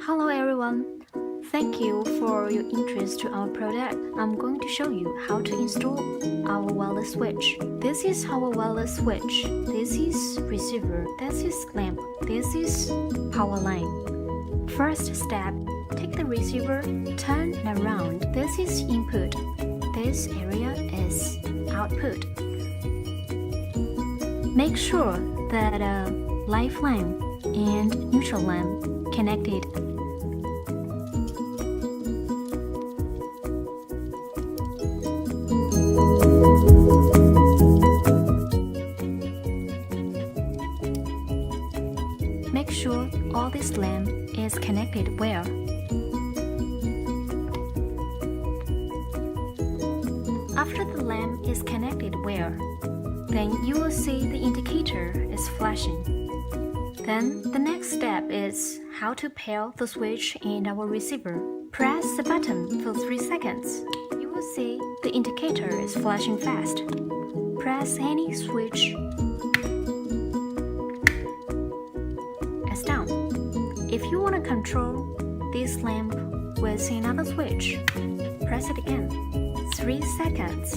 Hello everyone, thank you for your interest to our product. I'm going to show you how to install our wireless switch. This is our wireless switch. This is receiver. This is lamp. This is power line. First step, take the receiver, turn around. This is input. This area is output. Make sure that live lamp and neutral lamp connected. Make sure all this lamp is connected well. After the lamp is connected well, then you will see the indicator is flashing. Then the next step is how to pair the switch and our receiver. Press the button for 3 seconds. You will see the indicator is flashing fast. Press any switch as down. If you want to control this lamp with another switch, press it again. 3 seconds.